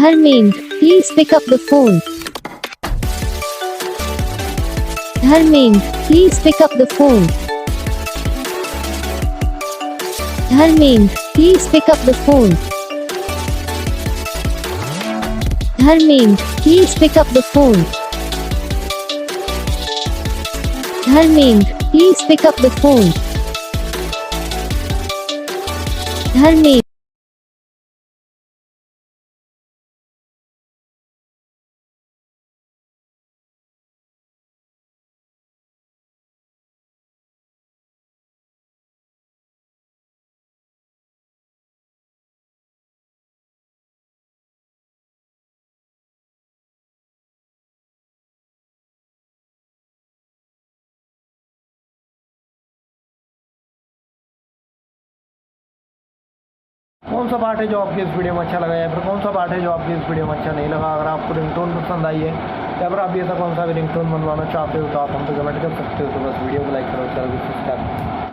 Dharmendra, please pick up the phone. Dharmendra, please pick up the phone. Dharmendra, please pick up the phone. Dharmendra, please pick up the phone. Dharmendra, please pick up the phone. Dharmendra. कौन सा part है जो आपकी इस video में अच्छा लगा या फिर कौन सा पार्ट है जो आपकी इस वीडियो में अच्छा नहीं लगा। अगर आपको रिंगटोन पसंद आई है या फिर आप भी ऐसा कौन सा भी रिंगटोन बनवाना चाहते हो तो आप हमसे कमेंट कर सकते हो। तो बस वीडियो को लाइक करो, चैनल को सब्सक्राइब करो।